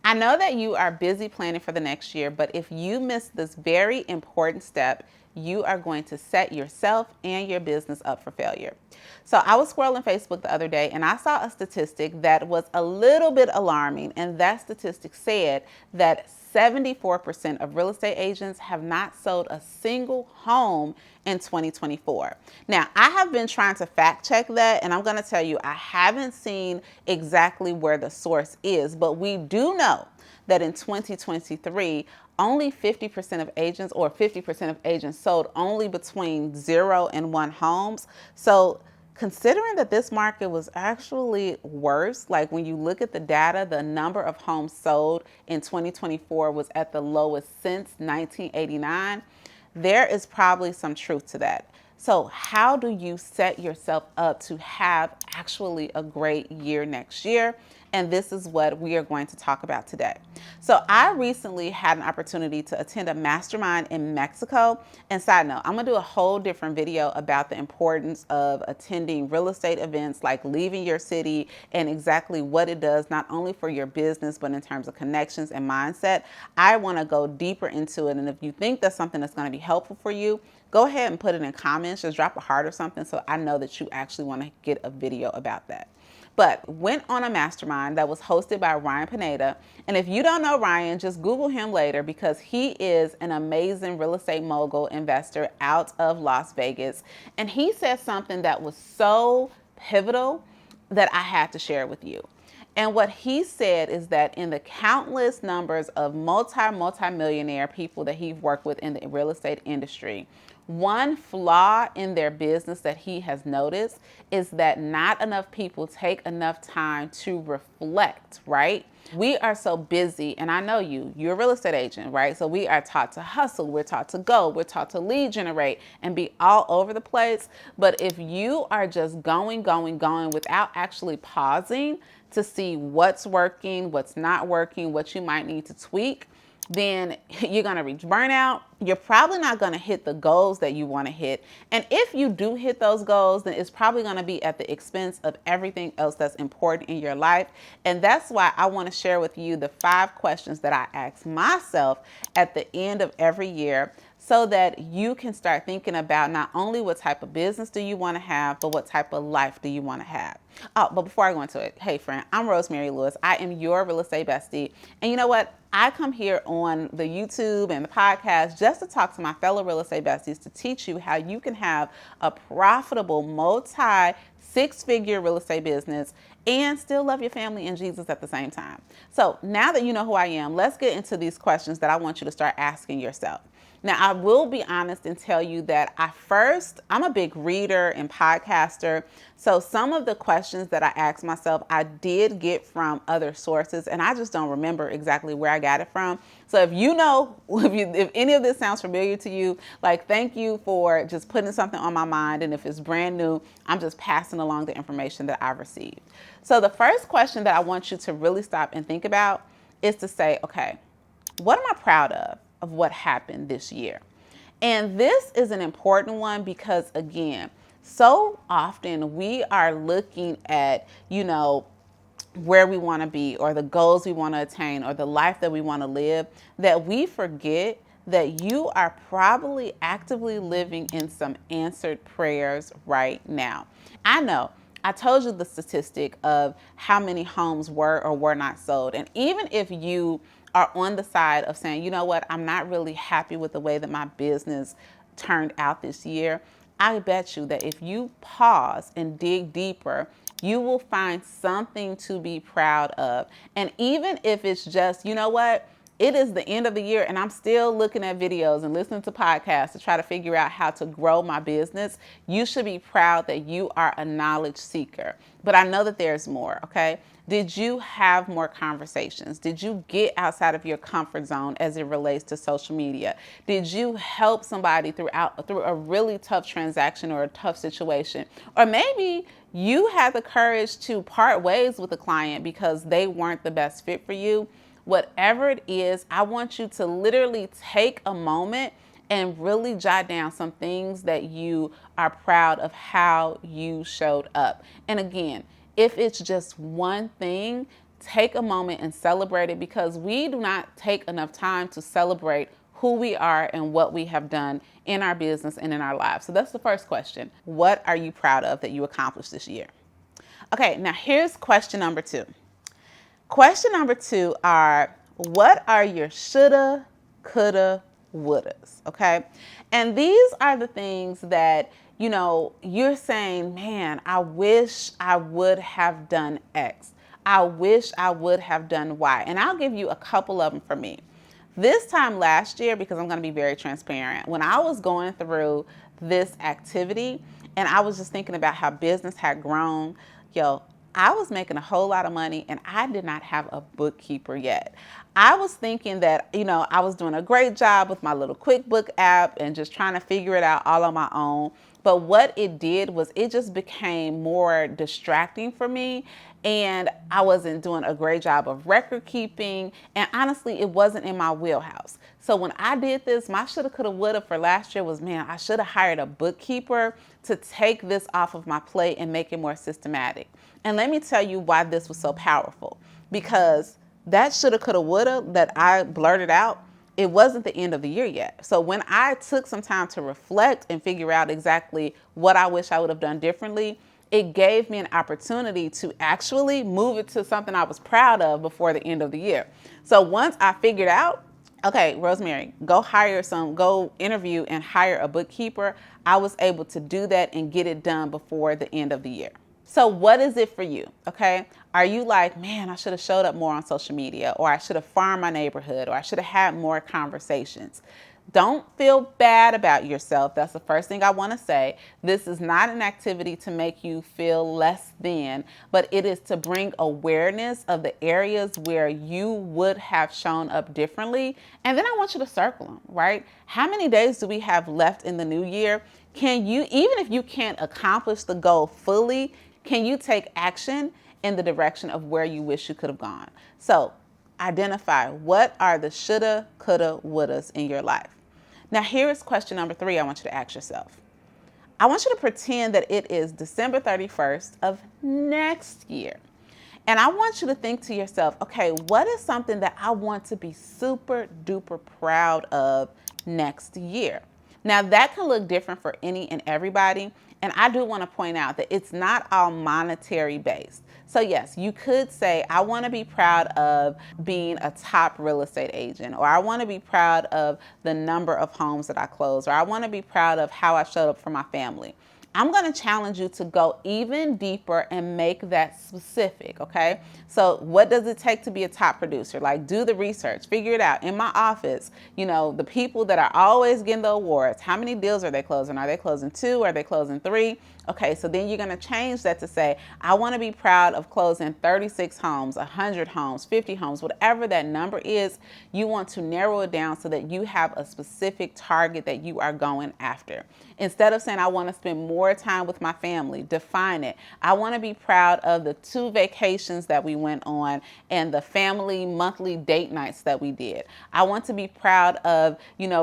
I know that you are busy planning for the next year, but if you miss this very important step, you are going to set yourself and your business up for failure. So I was scrolling Facebook the other day and I saw a statistic that was a little bit alarming. And that statistic said that 74% of real estate agents have not sold a single home in 2024. Now, I have been trying to fact check that, and I'm going to tell you, I haven't seen exactly where the source is, but we do know that in 2023, only 50% of agents or 50% of agents sold only between 0 and 1 homes. So considering that this market was actually worse, like when you look at the data, the number of homes sold in 2024 was at the lowest since 1989. There is probably some truth to that. So how do you set yourself up to have actually a great year next year? And this is what we are going to talk about today. So I recently had an opportunity to attend a mastermind in Mexico. And side note, I'm going to do a whole different video about the importance of attending real estate events, like leaving your city, and exactly what it does, not only for your business, but in terms of connections and mindset. I want to go deeper into it. And if you think that's something that's going to be helpful for you, go ahead and put it in comments. Just drop a heart or something so I know that you actually want to get a video about that. But went on a mastermind that was hosted by Ryan Pineda. And if you don't know Ryan, just Google him later because he is an amazing real estate mogul investor out of Las Vegas. And he said something that was so pivotal that I had to share with you. And what he said is that in the countless numbers of multi-millionaire people that he's worked with in the real estate industry, one flaw in their business that he has noticed is that not enough people take enough time to reflect, right? We are so busy, and I know you're a real estate agent, right? So we are taught to hustle, we're taught to go, we're taught to lead generate and be all over the place. But if you are just going without actually pausing to see what's working, what's not working, what you might need to tweak, then you're going to reach burnout. You're probably not going to hit the goals that you want to hit. And if you do hit those goals, then it's probably going to be at the expense of everything else that's important in your life. And that's why I want to share with you the 5 questions that I ask myself at the end of every year, so that you can start thinking about not only what type of business do you want to have, but what type of life do you want to have. Oh, but before I go into it, hey friend, I'm Rosemary Lewis. I am your real estate bestie. And you know what? I come here on the YouTube and the podcast just to talk to my fellow real estate besties to teach you how you can have a profitable multi-6-figure real estate business and still love your family and Jesus at the same time. So now that you know who I am, let's get into these questions that I want you to start asking yourself. Now, I will be honest and tell you that I'm a big reader and podcaster. So some of the questions that I asked myself, I did get from other sources, and I just don't remember exactly where I got it from. So if you know, if any of this sounds familiar to you, like, thank you for just putting something on my mind. And if it's brand new, I'm just passing along the information that I've received. So the first question that I want you to really stop and think about is to say, okay, what am I proud of what happened this year? And this is an important one because, again, so often we are looking at, where we want to be or the goals we want to attain or the life that we want to live, that we forget that you are probably actively living in some answered prayers right now. I know I told you the statistic of how many homes were or were not sold. And even if you are on the side of saying, you know what, I'm not really happy with the way that my business turned out this year, I bet you that if you pause and dig deeper, you will find something to be proud of. And even if it's just, you know what, it is the end of the year and I'm still looking at videos and listening to podcasts to try to figure out how to grow my business, you should be proud that you are a knowledge seeker. But I know that there's more, okay? Did you have more conversations? Did you get outside of your comfort zone as it relates to social media? Did you help somebody through a really tough transaction or a tough situation? Or maybe you had the courage to part ways with a client because they weren't the best fit for you. Whatever it is, I want you to literally take a moment and really jot down some things that you are proud of how you showed up. And again, if it's just one thing, take a moment and celebrate it, because we do not take enough time to celebrate who we are and what we have done in our business and in our lives. So that's the first question. What are you proud of that you accomplished this year? Okay, now here's question number 2. Question number 2 are, what are your shoulda, coulda, wouldas? Okay. And these are the things that, you're saying, man, I wish I would have done X. I wish I would have done Y. And I'll give you a couple of them for me. This time last year, because I'm going to be very transparent, when I was going through this activity and I was just thinking about how business had grown, I was making a whole lot of money and I did not have a bookkeeper yet. I was thinking that, I was doing a great job with my little QuickBook app and just trying to figure it out all on my own. But what it did was it just became more distracting for me, and I wasn't doing a great job of record keeping, and honestly, it wasn't in my wheelhouse. So when I did this, my shoulda, coulda, woulda for last year was, man, I should have hired a bookkeeper to take this off of my plate and make it more systematic. And let me tell you why this was so powerful, because that shoulda, coulda, woulda that I blurted out, it wasn't the end of the year yet. So when I took some time to reflect and figure out exactly what I wish I would have done differently, it gave me an opportunity to actually move it to something I was proud of before the end of the year. So once I figured out, okay, Rosemary, go interview and hire a bookkeeper, I was able to do that and get it done before the end of the year. So what is it for you? Okay. Are you like, man, I should have showed up more on social media, or I should have farmed my neighborhood, or I should have had more conversations? Don't feel bad about yourself. That's the first thing I want to say. This is not an activity to make you feel less than, but it is to bring awareness of the areas where you would have shown up differently. And then I want you to circle them, right? How many days do we have left in the new year? Can you, even if you can't accomplish the goal fully, can you take action in the direction of where you wish you could have gone? So identify, what are the shoulda, coulda, wouldas in your life? Now, here is question number 3 I want you to ask yourself. I want you to pretend that it is December 31st of next year. And I want you to think to yourself, okay, what is something that I want to be super duper proud of next year? Now, that can look different for any and everybody. And I do want to point out that it's not all monetary based. So yes, you could say, I want to be proud of being a top real estate agent, or I want to be proud of the number of homes that I closed, or I want to be proud of how I showed up for my family. I'm going to challenge you to go even deeper and make that specific, okay? So what does it take to be a top producer? Like, do the research, figure it out. In my office, the people that are always getting the awards, how many deals are they closing? Are they closing 2? Are they closing 3? Okay, so then you're going to change that to say, I want to be proud of closing 36 homes, 100 homes, 50 homes, whatever that number is. You want to narrow it down so that you have a specific target that you are going after. Instead of saying, I want to spend more time with my family, define it. I want to be proud of the 2 vacations that we went on and the family monthly date nights that we did. I want to be proud of,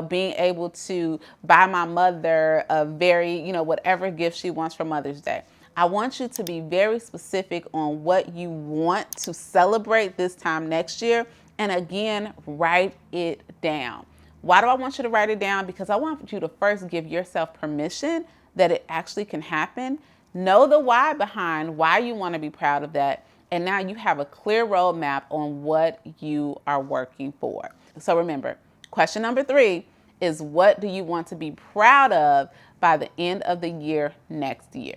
being able to buy my mother a very, whatever gift she wants for Mother's Day. I want you to be very specific on what you want to celebrate this time next year. And again, write it down. Why do I want you to write it down? Because I want you to first give yourself permission that it actually can happen. Know the why behind why you want to be proud of that. And now you have a clear roadmap on what you are working for. So remember, question number 3 is, what do you want to be proud of by the end of the year next year?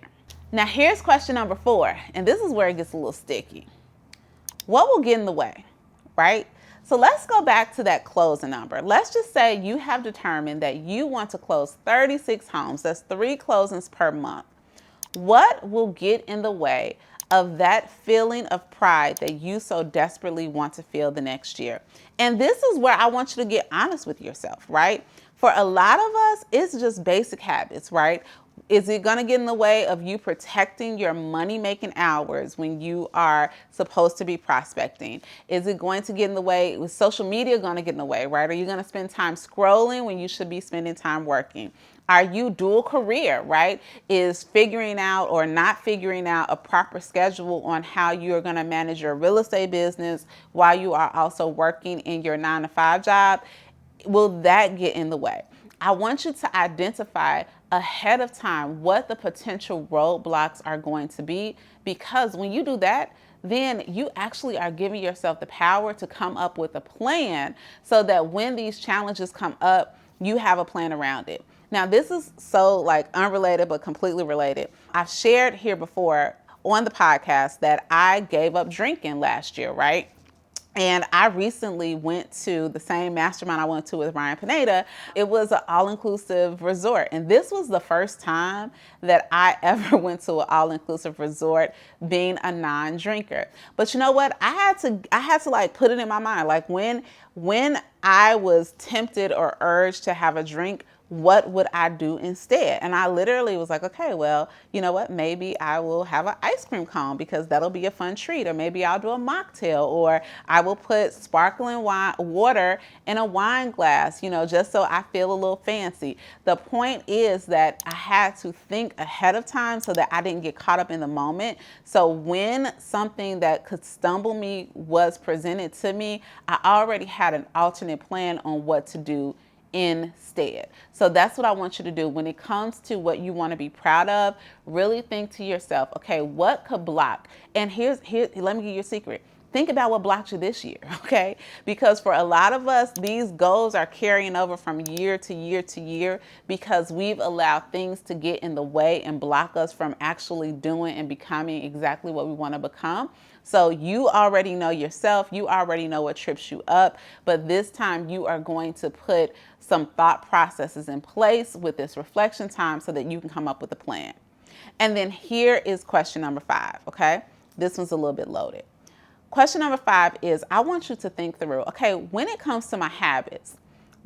Now here's question number 4, and this is where it gets a little sticky. What will get in the way, right? So let's go back to that closing number. Let's just say you have determined that you want to close 36 homes. That's 3 closings per month. What will get in the way of that feeling of pride that you so desperately want to feel the next year? And this is where I want you to get honest with yourself, right? For a lot of us, it's just basic habits, right? Is it going to get in the way of you protecting your money-making hours when you are supposed to be prospecting? Is it going to get in the way? Is social media going to get in the way, right? Are you going to spend time scrolling when you should be spending time working? Are you dual career, right? Is figuring out or not figuring out a proper schedule on how you're going to manage your real estate business while you are also working in your 9-to-5 job? Will that get in the way? I want you to identify ahead of time what the potential roadblocks are going to be, because when you do that, then you actually are giving yourself the power to come up with a plan so that when these challenges come up, you have a plan around it. Now, this is so like unrelated, but completely related. I've shared here before on the podcast that I gave up drinking last year, right? And I recently went to the same mastermind I went to with Ryan Pineda. It was an all-inclusive resort. And this was the first time that I ever went to an all-inclusive resort being a non-drinker. But you know what? I had to like put it in my mind. Like when I was tempted or urged to have a drink, what would I do instead? And I literally was like, okay, well, you know what? Maybe I will have an ice cream cone because that'll be a fun treat. Or maybe I'll do a mocktail, or I will put sparkling water in a wine glass, just so I feel a little fancy. The point is that I had to think ahead of time so that I didn't get caught up in the moment. So when something that could stumble me was presented to me, I already had an alternate plan on what to do instead. So that's what I want you to do when it comes to what you want to be proud of. Really think to yourself, okay, what could block? And let me give you a secret. Think about what blocked you this year, okay? Because for a lot of us, these goals are carrying over from year to year to year because we've allowed things to get in the way and block us from actually doing and becoming exactly what we want to become. So you already know yourself, you already know what trips you up, but this time you are going to put some thought processes in place with this reflection time so that you can come up with a plan. And then here is question number 5, okay? This one's a little bit loaded. Question number 5 is, I want you to think through, okay, when it comes to my habits,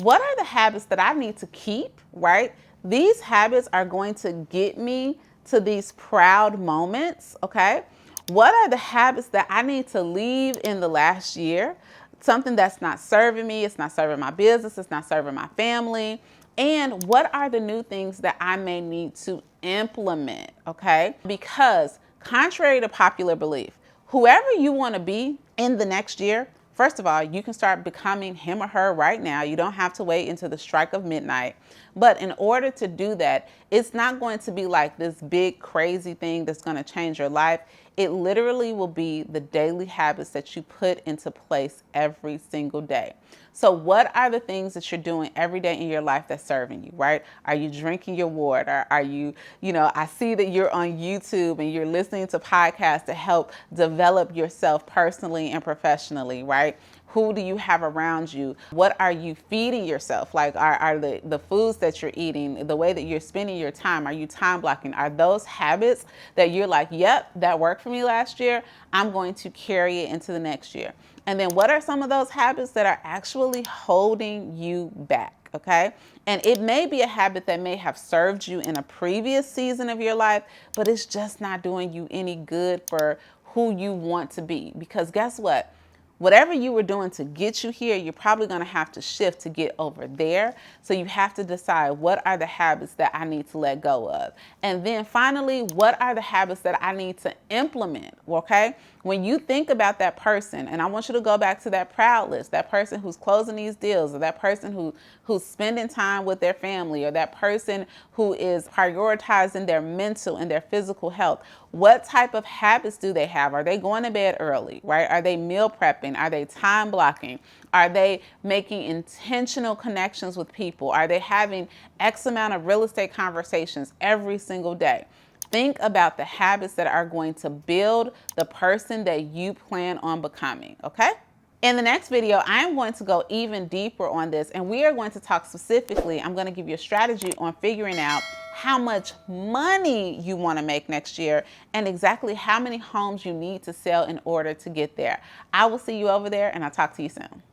what are the habits that I need to keep, right? These habits are going to get me to these proud moments, okay? What are the habits that I need to leave in the last year? Something that's not serving me, it's not serving my business, it's not serving my family. And what are the new things that I may need to implement, okay? Because contrary to popular belief, whoever you want to be in the next year, first of all, you can start becoming him or her right now. You don't have to wait until the strike of midnight. But in order to do that, it's not going to be like this big crazy thing that's going to change your life. It literally will be the daily habits that you put into place every single day. So what are the things that you're doing every day in your life that's serving you, right? Are you drinking your water? Are you, I see that you're on YouTube and you're listening to podcasts to help develop yourself personally and professionally, right? Who do you have around you? What are you feeding yourself? Like, are the foods that you're eating, the way that you're spending your time, are you time blocking? Are those habits that you're like, yep, that worked for me last year, I'm going to carry it into the next year? And then what are some of those habits that are actually holding you back, okay? And it may be a habit that may have served you in a previous season of your life, but it's just not doing you any good for who you want to be. Because guess what? Whatever you were doing to get you here, you're probably going to have to shift to get over there. So you have to decide, what are the habits that I need to let go of? And then finally, what are the habits that I need to implement? Okay? When you think about that person, and I want you to go back to that proud list, that person who's closing these deals, or that person who's spending time with their family, or that person who is prioritizing their mental and their physical health. What type of habits do they have? Are they going to bed early, right? Are they meal prepping? Are they time blocking? Are they making intentional connections with people? Are they having X amount of real estate conversations every single day? Think about the habits that are going to build the person that you plan on becoming, okay? In the next video, I'm going to go even deeper on this, and we are going to talk specifically, I'm going to give you a strategy on figuring out how much money you want to make next year and exactly how many homes you need to sell in order to get there. I will see you over there, and I'll talk to you soon.